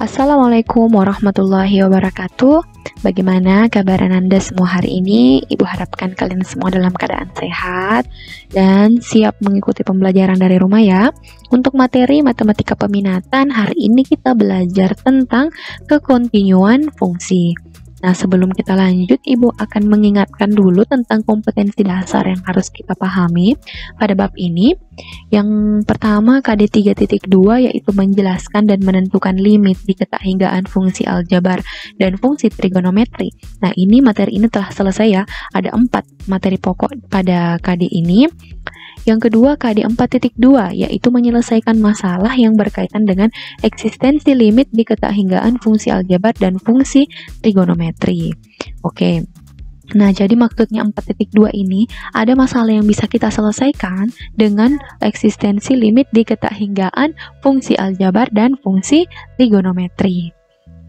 Assalamualaikum warahmatullahi wabarakatuh. Bagaimana kabar Anda semua hari ini? Ibu harapkan kalian semua dalam keadaan sehat dan siap mengikuti pembelajaran dari rumah ya. Untuk materi matematika peminatan, hari ini kita belajar tentang kekontinuan fungsi. Nah, sebelum kita lanjut, Ibu akan mengingatkan dulu tentang kompetensi dasar yang harus kita pahami pada bab ini. Yang pertama, KD 3.2 yaitu menjelaskan dan menentukan limit di ketakhingaan fungsi aljabar dan fungsi trigonometri. Nah, materi ini telah selesai ya. Ada 4 materi pokok pada KD ini. Yang kedua, KD 4.2 yaitu menyelesaikan masalah yang berkaitan dengan eksistensi limit di ketakhingaan fungsi aljabar dan fungsi trigonometri. Oke. Nah, jadi maksudnya 4.2 ini ada masalah yang bisa kita selesaikan dengan eksistensi limit di ketakhingaan fungsi aljabar dan fungsi trigonometri.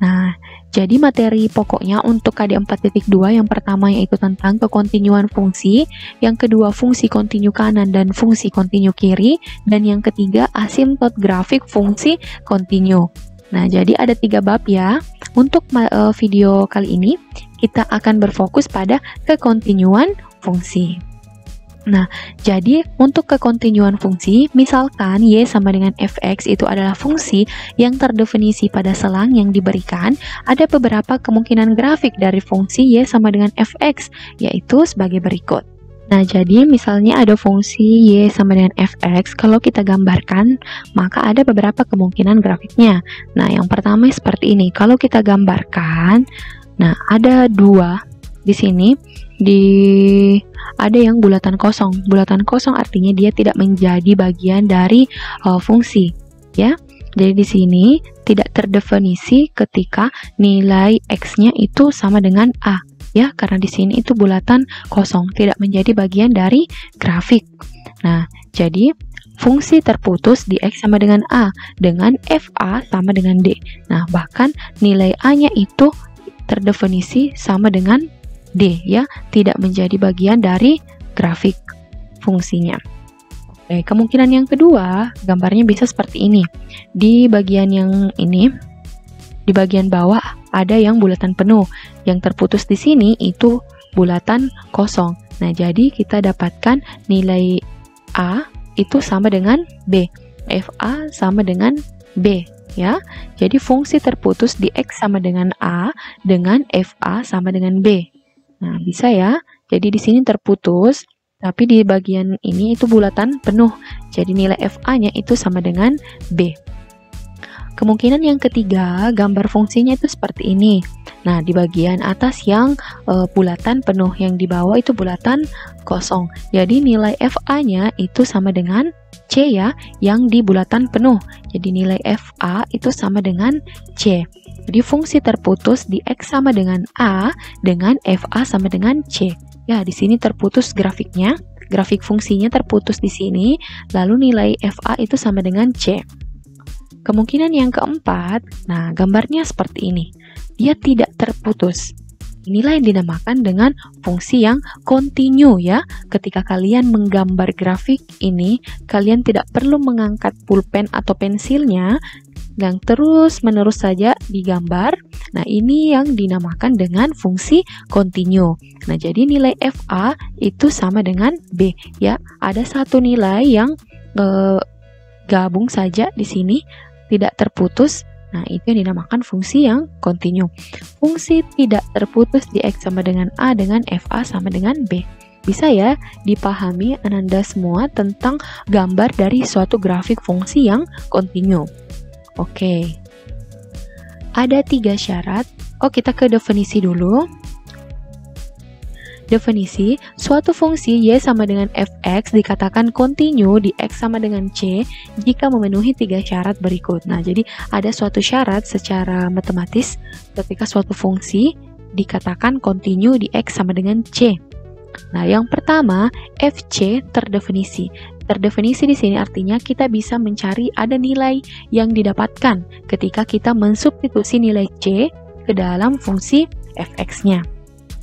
Nah, jadi materi pokoknya untuk KD 4.2 yang pertama yaitu tentang kekontinuan fungsi, yang kedua fungsi kontinu kanan dan fungsi kontinu kiri, dan yang ketiga asimtot grafik fungsi kontinu. Nah, jadi ada 3 bab ya. Untuk video kali ini kita akan berfokus pada kekontinuan fungsi. Nah, jadi untuk kekontinuan fungsi, misalkan Y sama dengan Fx itu adalah fungsi yang terdefinisi pada selang yang diberikan, ada beberapa kemungkinan grafik dari fungsi Y sama dengan Fx, yaitu sebagai berikut. Nah, jadi misalnya ada fungsi Y sama dengan Fx, kalau kita gambarkan, maka ada beberapa kemungkinan grafiknya. Nah, yang pertama seperti ini, kalau kita gambarkan, nah ada 2 di sini, ada yang bulatan kosong. Bulatan kosong artinya dia tidak menjadi bagian dari fungsi, ya. Jadi di sini tidak terdefinisi ketika nilai x-nya itu sama dengan a, ya, karena di sini itu bulatan kosong, tidak menjadi bagian dari grafik. Nah, jadi fungsi terputus di x sama dengan a dengan fa sama dengan d. Nah, bahkan nilai a-nya itu terdefinisi sama dengan D, ya, tidak menjadi bagian dari grafik fungsinya. Oke, kemungkinan yang kedua, gambarnya bisa seperti ini. Di bagian yang ini, di bagian bawah ada yang bulatan penuh. Yang terputus di sini itu bulatan kosong. Nah, jadi kita dapatkan nilai A itu sama dengan B. FA sama dengan B, ya. Jadi fungsi terputus di X sama dengan A dengan FA sama dengan B. Nah, bisa ya. Jadi di sini terputus, tapi di bagian ini itu bulatan penuh. Jadi nilai FA-nya itu sama dengan B. Kemungkinan yang ketiga, gambar fungsinya itu seperti ini. Nah, di bagian atas yang bulatan penuh, yang di bawah itu bulatan kosong. Jadi nilai FA-nya itu sama dengan C ya, yang di bulatan penuh. Jadi nilai FA itu sama dengan C. Jadi fungsi terputus di X sama dengan A dengan FA sama dengan C. Ya, di sini terputus grafiknya. Grafik fungsinya terputus di sini, lalu nilai FA itu sama dengan C. Kemungkinan yang keempat, nah gambarnya seperti ini. Dia tidak terputus. Inilah yang dinamakan dengan fungsi yang kontinu ya. Ketika kalian menggambar grafik ini, kalian tidak perlu mengangkat pulpen atau pensilnya, yang terus-menerus saja digambar. Nah, ini yang dinamakan dengan fungsi kontinu. Nah, jadi nilai FA itu sama dengan B ya. Ada satu nilai yang gabung saja di sini, tidak terputus. Nah, itu yang dinamakan fungsi yang kontinu. Fungsi tidak terputus di X sama dengan A dengan FA sama dengan B. Bisa ya dipahami Ananda semua tentang gambar dari suatu grafik fungsi yang kontinu. Oke. Ada 3 syarat. Kita ke definisi dulu. Definisi, suatu fungsi Y sama dengan Fx dikatakan kontinu di X sama dengan C jika memenuhi 3 syarat berikut. Nah, jadi ada suatu syarat secara matematis ketika suatu fungsi dikatakan kontinu di X sama dengan C. Nah, yang pertama, Fc terdefinisi. Terdefinisi di sini artinya kita bisa mencari ada nilai yang didapatkan ketika kita mensubstitusi nilai C ke dalam fungsi Fx-nya.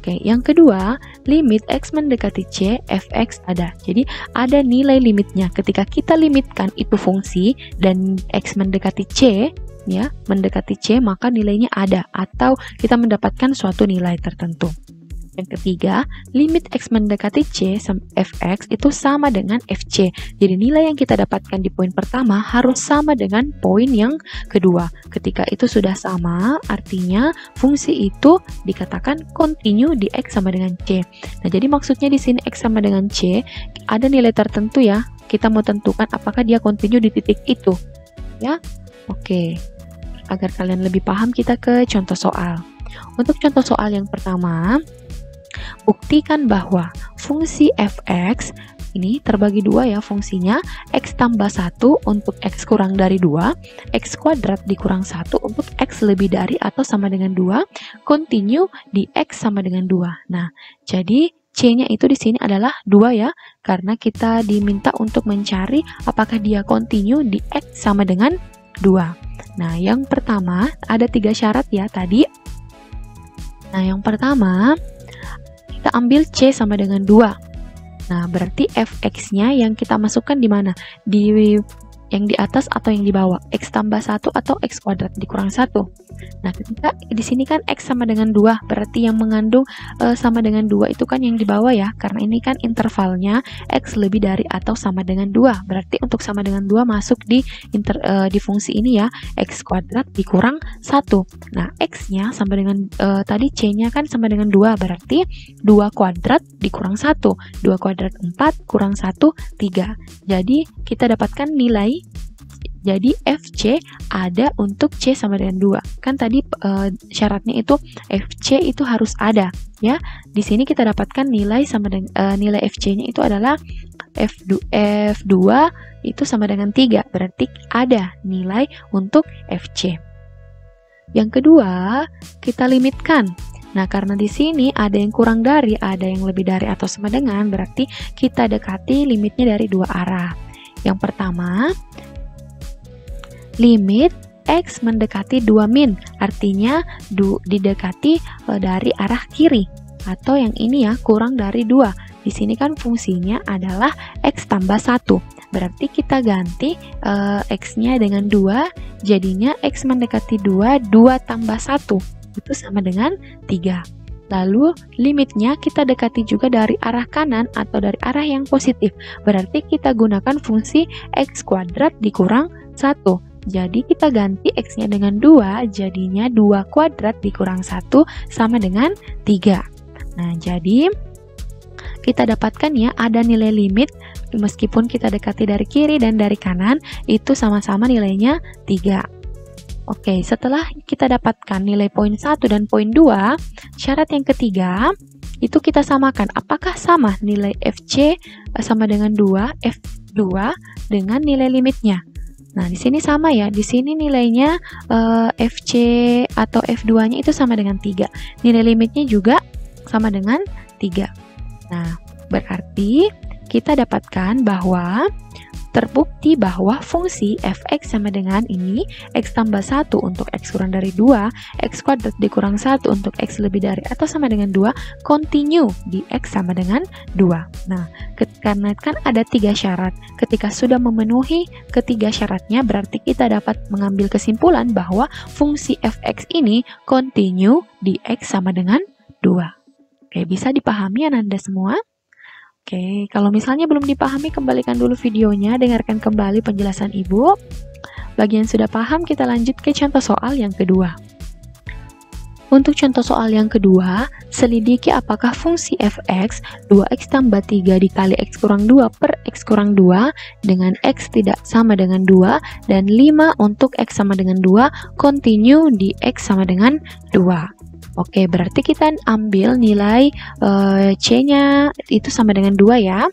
Oke, yang kedua, limit X mendekati C, Fx ada. Jadi, ada nilai limitnya. Ketika kita limitkan itu fungsi dan X mendekati C, ya, mendekati C, maka nilainya ada atau kita mendapatkan suatu nilai tertentu. Yang ketiga, limit X mendekati C fx itu sama dengan fc. Jadi nilai yang kita dapatkan di poin pertama harus sama dengan poin yang kedua. Ketika itu sudah sama, artinya fungsi itu dikatakan continue di X sama dengan C. Nah, jadi maksudnya di sini X sama dengan C, ada nilai tertentu ya. Kita mau tentukan apakah dia continue di titik itu. Ya, oke. Agar kalian lebih paham, kita ke contoh soal. Untuk contoh soal yang pertama, buktikan bahwa fungsi fx ini terbagi dua ya fungsinya, x tambah 1 untuk x kurang dari 2, x kuadrat dikurang 1 untuk x lebih dari atau sama dengan 2, continue di x sama dengan 2. Nah, jadi C-nya itu di sini adalah 2 ya, karena kita diminta untuk mencari apakah dia continue di x sama dengan 2. Nah, yang pertama ada 3 syarat ya tadi. Nah, yang pertama kita ambil C sama dengan 2. Nah, berarti fx-nya yang kita masukkan di mana? Yang di atas atau yang di bawah? X tambah 1 atau x kuadrat dikurang 1. Nah, ketika di sini kan x sama dengan 2, berarti yang mengandung sama dengan 2 itu kan yang di bawah ya, karena ini kan intervalnya x lebih dari atau sama dengan 2. Berarti untuk sama dengan 2 masuk di fungsi ini ya, x kuadrat dikurang 1. Nah, x-nya sama dengan tadi C-nya kan sama dengan 2, berarti 2 kuadrat dikurang 1. 2 kuadrat 4 kurang 1, 3. Jadi, kita dapatkan nilai. Jadi FC ada untuk C sama dengan 2. Kan tadi syaratnya itu FC itu harus ada ya. Di sini kita dapatkan nilai sama dengan nilai FC-nya itu adalah F2 itu sama dengan 3. Berarti ada nilai untuk FC. Yang kedua, kita limitkan. Nah, karena di sini ada yang kurang dari, ada yang lebih dari atau sama dengan, berarti kita dekati limitnya dari dua arah. Yang pertama, limit X mendekati 2 min, artinya didekati dari arah kiri, atau yang ini ya, kurang dari 2. Di sini kan fungsinya adalah X tambah 1, berarti kita ganti X-nya dengan 2, jadinya X mendekati 2, 2 tambah 1, itu sama dengan 3. Lalu limitnya kita dekati juga dari arah kanan atau dari arah yang positif, berarti kita gunakan fungsi X kuadrat dikurang 1. Jadi kita ganti X-nya dengan 2, jadinya 2 kuadrat dikurang 1 sama dengan 3. Nah, jadi kita dapatkan ya ada nilai limit, meskipun kita dekati dari kiri dan dari kanan, itu sama-sama nilainya 3. Oke, setelah kita dapatkan nilai poin 1 dan poin 2, syarat yang ketiga, itu kita samakan. Apakah sama nilai FC sama dengan 2, F2 dengan nilai limitnya? Nah, di sini sama ya. Di sini nilainya FC atau F2-nya itu sama dengan 3. Nilai limitnya juga sama dengan 3. Nah, berarti kita dapatkan bahwa terbukti bahwa fungsi fx sama dengan ini, x tambah 1 untuk x kurang dari 2, x kuadrat dikurang 1 untuk x lebih dari atau sama dengan 2, continue di x sama dengan 2. Nah, karena kan ada 3 syarat. Ketika sudah memenuhi ketiga syaratnya, berarti kita dapat mengambil kesimpulan bahwa fungsi fx ini continue di x sama dengan 2. Oke, bisa dipahami Anda semua? Oke, kalau misalnya belum dipahami, kembalikan dulu videonya, dengarkan kembali penjelasan Ibu. Bagi yang sudah paham, kita lanjut ke contoh soal yang kedua. Untuk contoh soal yang kedua, selidiki apakah fungsi fx 2x tambah 3 dikali x kurang 2 per x kurang 2 dengan x tidak sama dengan 2 dan 5 untuk x sama dengan 2 continue di x sama dengan 2. Oke, berarti kita ambil nilai C-nya itu sama dengan 2 ya.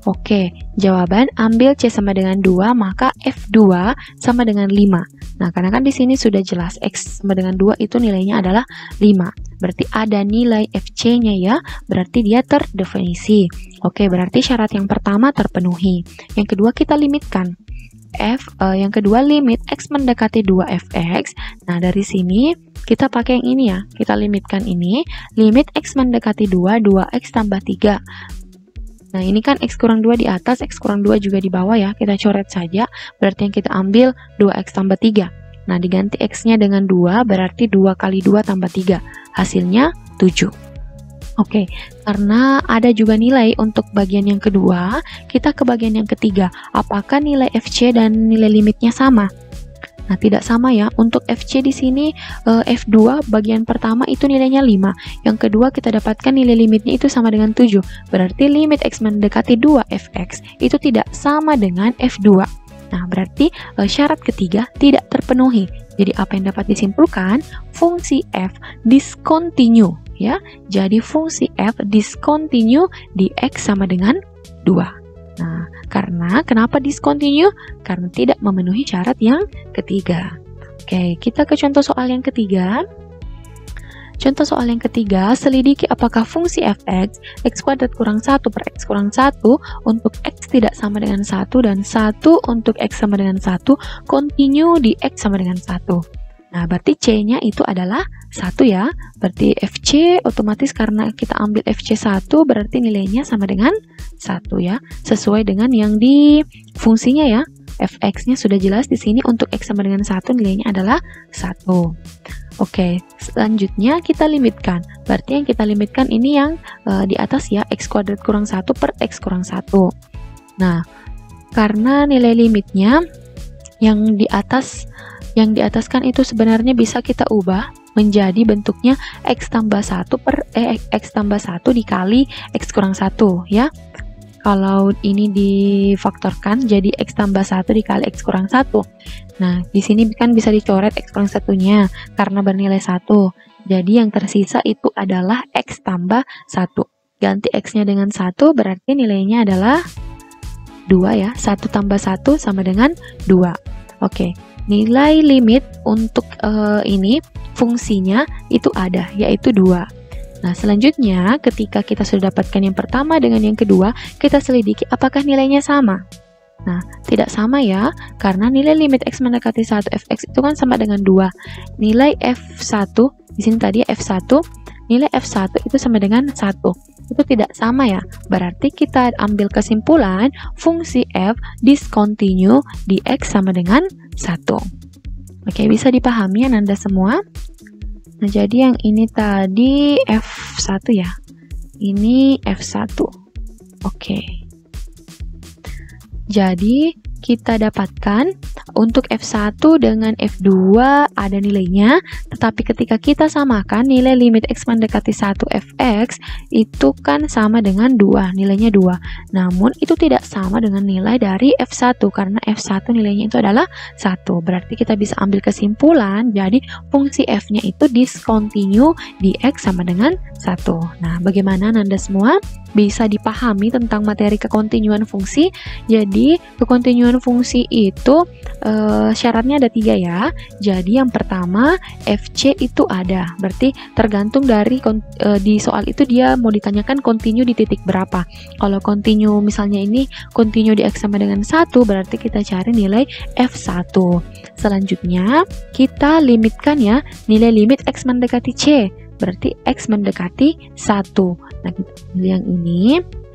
Oke, jawaban ambil C sama dengan 2, maka F2 sama dengan 5. Nah, karena kan di sini sudah jelas X sama dengan 2 itu nilainya adalah 5. Berarti ada nilai FC-nya ya, berarti dia terdefinisi. Oke, berarti syarat yang pertama terpenuhi. Yang kedua kita limitkan. Yang kedua limit X mendekati 2fx. Nah, dari sini kita pakai yang ini ya, kita limitkan ini, limit X mendekati 2, 2x tambah 3. Nah, ini kan X kurang 2 di atas, X kurang 2 juga di bawah ya, kita coret saja, berarti yang kita ambil 2x tambah 3. Nah, diganti X-nya dengan 2, berarti 2 kali 2 tambah 3. Hasilnya 7. Oke, karena ada juga nilai untuk bagian yang kedua, kita ke bagian yang ketiga. Apakah nilai FC dan nilai limitnya sama? Nah, tidak sama ya. Untuk FC di sini F2 bagian pertama itu nilainya 5. Yang kedua kita dapatkan nilai limitnya itu sama dengan 7. Berarti limit X mendekati 2 Fx itu tidak sama dengan F2. Nah, berarti syarat ketiga tidak terpenuhi. Jadi apa yang dapat disimpulkan? Fungsi f discontinue ya. Jadi fungsi f discontinue di X sama dengan 2. Nah, kenapa discontinue? Karena tidak memenuhi syarat yang ketiga. Oke, kita ke contoh soal yang ketiga. Contoh soal yang ketiga, selidiki apakah fungsi fx, x kuadrat kurang 1 per x kurang 1 untuk x tidak sama dengan 1 dan 1 untuk x sama dengan 1 continue di x sama dengan 1. Nah, berarti C-nya itu adalah 1 ya. Berarti FC otomatis karena kita ambil FC 1 berarti nilainya sama dengan 1 ya. Sesuai dengan yang di fungsinya ya. Fx-nya sudah jelas di sini untuk x sama dengan 1 nilainya adalah 1. Oke, selanjutnya kita limitkan. Berarti yang kita limitkan ini yang di atas ya, x kuadrat kurang 1 per x kurang 1. Nah, karena nilai limitnya yang di ataskan itu sebenarnya bisa kita ubah menjadi bentuknya x tambah 1 per x tambah 1 dikali x kurang 1 ya. Kalau ini difaktorkan jadi x tambah 1 dikali x kurang 1. Nah, di sini kan bisa dicoret x kurang 1-nya karena bernilai 1. Jadi yang tersisa itu adalah x tambah 1. Ganti x-nya dengan 1 berarti nilainya adalah 2 ya. 1 tambah 1 sama dengan 2. Oke, nilai limit untuk ini fungsinya itu ada, yaitu 2. Nah, selanjutnya ketika kita sudah dapatkan yang pertama dengan yang kedua, kita selidiki apakah nilainya sama. Nah, tidak sama ya, karena nilai limit x mendekati 1 fx itu kan sama dengan 2. Nilai f1, di sini tadi f1, nilai f1 itu sama dengan 1. Itu tidak sama ya, berarti kita ambil kesimpulan fungsi f discontinue di x sama dengan 1. Oke, bisa dipahami Anda semua? Nah, jadi yang ini tadi F1 ya. Ini F1. Oke. Jadi, kita dapatkan untuk F1 dengan F2 ada nilainya, tetapi ketika kita samakan nilai limit x mendekati 1 fx itu kan sama dengan 2, nilainya 2. Namun itu tidak sama dengan nilai dari F1 karena F1 nilainya itu adalah 1. Berarti kita bisa ambil kesimpulan, jadi fungsi f-nya itu discontinue di x sama dengan 1. Nah, bagaimana Anda semua? Bisa dipahami tentang materi kekontinuan fungsi. Jadi kekontinuan fungsi itu syaratnya ada 3 ya. Jadi yang pertama FC itu ada, berarti tergantung dari di soal itu dia mau ditanyakan continue di titik berapa. Kalau continue misalnya ini continue di x sama dengan 1, berarti kita cari nilai F1. Selanjutnya kita limitkan ya, nilai limit x mendekati C, berarti x mendekati 1. Nah, kita pilih yang ini,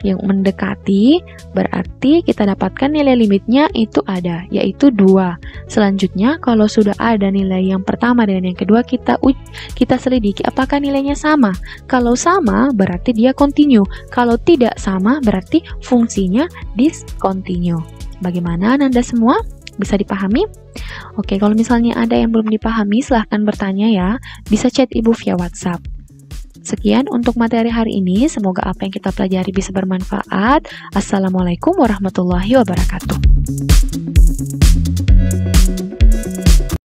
yang mendekati, berarti kita dapatkan nilai limitnya itu ada, yaitu 2. Selanjutnya, kalau sudah ada nilai yang pertama dengan yang kedua, kita selidiki apakah nilainya sama. Kalau sama, berarti dia continue. Kalau tidak sama, berarti fungsinya discontinue. Bagaimana Anda semua? Bisa dipahami? Oke, kalau misalnya ada yang belum dipahami, silahkan bertanya ya. Bisa chat Ibu via WhatsApp. Sekian untuk materi hari ini. Semoga apa yang kita pelajari bisa bermanfaat. Assalamualaikum warahmatullahi wabarakatuh.